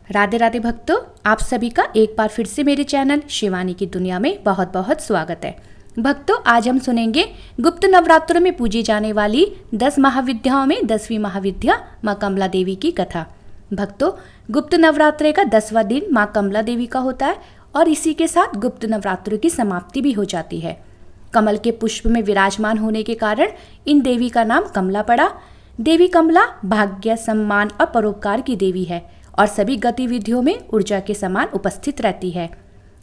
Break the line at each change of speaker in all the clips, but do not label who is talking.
राधे राधे भक्तों, आप सभी का एक बार फिर से मेरे चैनल शिवानी की दुनिया में बहुत बहुत स्वागत है। भक्तों, आज हम सुनेंगे गुप्त नवरात्रों में पूजी जाने वाली 10 महाविद्याओं में 10वीं महाविद्या माँ कमला देवी की कथा। भक्तों, गुप्त नवरात्रे का 10वां दिन माँ कमला देवी का होता है और इसी के साथ गुप्त नवरात्रों की समाप्ति भी हो जाती है। कमल के पुष्प में विराजमान होने के कारण इन देवी का नाम कमला पड़ा। देवी कमला भाग्य, सम्मान और परोपकार की देवी है और सभी गतिविधियों में ऊर्जा के समान उपस्थित रहती है।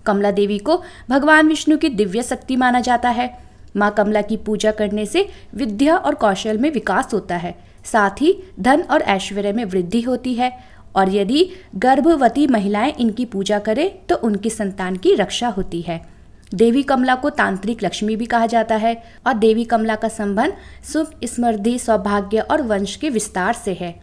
कमला देवी को भगवान विष्णु की दिव्य शक्ति माना जाता है। माँ कमला की पूजा करने से विद्या और कौशल में विकास होता है, साथ ही धन और ऐश्वर्य में वृद्धि होती है और यदि गर्भवती महिलाएं इनकी पूजा करें तो उनकी संतान की रक्षा होती है। देवी कमला को तांत्रिक लक्ष्मी भी कहा जाता है और देवी कमला का संबंध सुख, समृद्धि, सौभाग्य और वंश के विस्तार से है।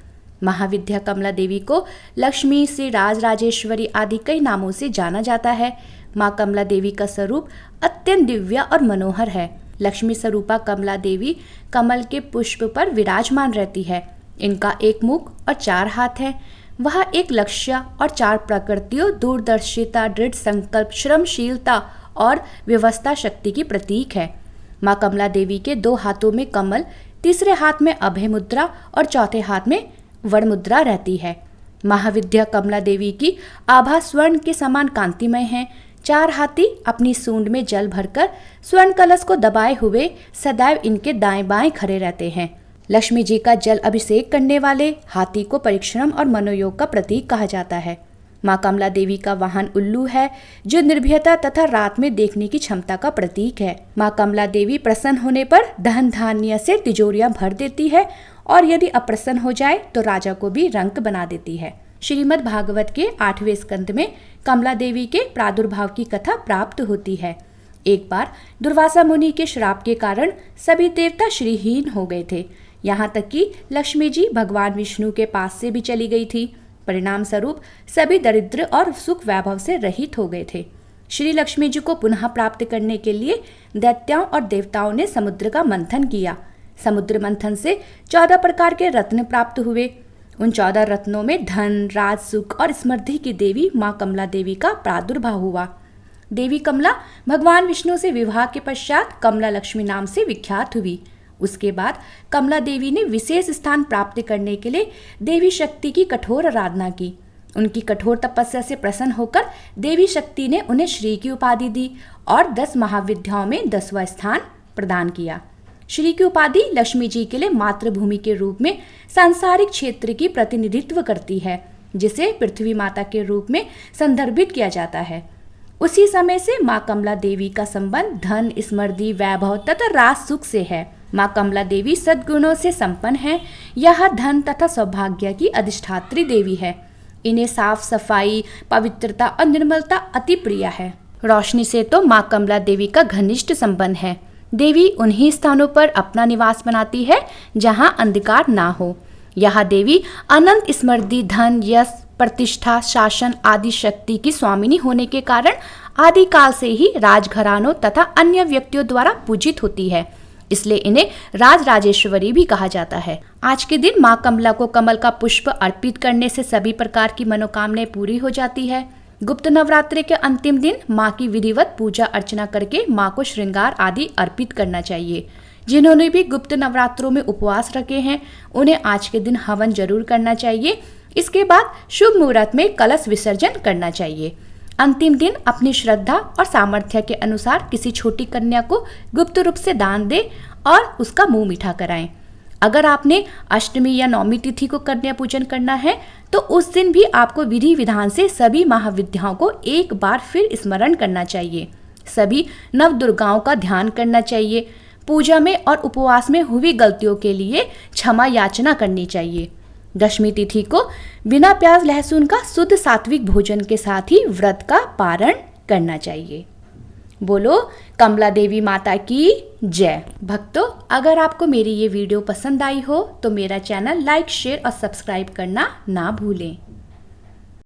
महाविद्या कमला देवी को लक्ष्मी, श्री राजराजेश्वरी आदि कई नामों से जाना जाता है। माँ कमला देवी का स्वरूप अत्यंत दिव्य और मनोहर है। लक्ष्मी स्वरूपा कमला देवी कमल के पुष्प पर विराजमान रहती है। इनका एक मुख और 4 हाथ है। वह एक लक्ष्य और 4 प्रकृतियों, दूरदर्शिता, दृढ़ संकल्प, श्रमशीलता और व्यवस्था शक्ति की प्रतीक है। माँ कमला देवी के 2 हाथों में कमल, तीसरे हाथ में अभय मुद्रा और चौथे हाथ में वड़ मुद्रा रहती है। महाविद्या कमला देवी की आभा स्वर्ण के समान कांतिमय है। 4 हाथी अपनी सूंड में जल भरकर स्वर्ण कलश को दबाए हुए सदैव इनके दाएं बाएं खड़े रहते हैं। लक्ष्मी जी का जल अभिषेक करने वाले हाथी को परिश्रम और मनोयोग का प्रतीक कहा जाता है। माँ कमला देवी का वाहन उल्लू है, जो निर्भयता तथा रात में देखने की क्षमता का प्रतीक है। माँ कमला देवी प्रसन्न होने पर धन धान्य से तिजोरियां भर देती है और यदि अप्रसन्न हो जाए तो राजा को भी रंक बना देती है। श्रीमद् भागवत के 8वें स्कंद में कमला देवी के प्रादुर्भाव की कथा प्राप्त होती है। एक बार दुर्वासा मुनि के श्राप के कारण सभी देवता श्रीहीन हो गए थे। यहाँ तक कि लक्ष्मी जी भगवान विष्णु के पास से भी चली गई थी। परिणाम स्वरूप सभी दरिद्र और सुख वैभव से रहित हो गए थे। श्री लक्ष्मी जी को पुनः प्राप्त करने के लिए दैत्यों और देवताओं ने समुद्र का मंथन किया। समुद्र मंथन से 14 प्रकार के रत्न प्राप्त हुए। उन 14 रत्नों में धन, राज, सुख और समृद्धि की देवी माँ कमला देवी का प्रादुर्भाव हुआ। देवी कमला भगवान विष्णु से विवाह के पश्चात कमला लक्ष्मी नाम से विख्यात हुई। उसके बाद कमला देवी ने विशेष स्थान प्राप्त करने के लिए देवी शक्ति की कठोर आराधना की। उनकी कठोर तपस्या से प्रसन्न होकर देवी शक्ति ने उन्हें श्री की उपाधि दी और 10 महाविद्याओं में 10वां स्थान प्रदान किया। श्री की उपाधि लक्ष्मी जी के लिए मातृभूमि के रूप में सांसारिक क्षेत्र की प्रतिनिधित्व करती है, जिसे पृथ्वी माता के रूप में संदर्भित किया जाता है। उसी समय से माँ कमला देवी का संबंध धन, समृद्धि, वैभव तथा राज सुख से है। माँ कमला देवी सद्गुणों से संपन्न है। यह धन तथा सौभाग्य की अधिष्ठात्री देवी है। इन्हें साफ सफाई, पवित्रता और निर्मलता अति प्रिय है। रोशनी से तो माँ कमला देवी का घनिष्ठ संबंध है। देवी उन्हीं स्थानों पर अपना निवास बनाती है जहाँ अंधकार ना हो। यह देवी अनंत समृद्धि, धन, यश, प्रतिष्ठा, शासन आदि शक्ति की स्वामिनी होने के कारण आदिकाल से ही राजघरानों तथा अन्य व्यक्तियों द्वारा पूजित होती है। इसलिए इन्हें राजराजेश्वरी भी कहा जाता है। आज के दिन माँ कमला को कमल का पुष्प अर्पित करने से सभी प्रकार की मनोकामनाएं पूरी हो जाती है। गुप्त नवरात्रि के अंतिम दिन माँ की विधिवत पूजा अर्चना करके माँ को श्रृंगार आदि अर्पित करना चाहिए। जिन्होंने भी गुप्त नवरात्रों में उपवास रखे हैं उन्हें आज के दिन हवन जरूर करना चाहिए। इसके बाद शुभ मुहूर्त में कलश विसर्जन करना चाहिए। अंतिम दिन अपनी श्रद्धा और सामर्थ्य के अनुसार किसी छोटी कन्या को गुप्त रूप से दान दे और उसका मुंह मीठा कराएं। अगर आपने अष्टमी या नवमी तिथि को कन्या पूजन करना है तो उस दिन भी आपको विधि विधान से सभी महाविद्याओं को एक बार फिर स्मरण करना चाहिए। सभी नव दुर्गाओं का ध्यान करना चाहिए। पूजा में और उपवास में हुई गलतियों के लिए क्षमा याचना करनी चाहिए। दशमी तिथि को बिना प्याज लहसुन का शुद्ध सात्विक भोजन के साथ ही व्रत का पारण करना चाहिए। बोलो कमला देवी माता की जय। भक्तों, अगर आपको मेरी ये वीडियो पसंद आई हो तो मेरा चैनल लाइक, शेयर और सब्सक्राइब करना ना भूलें।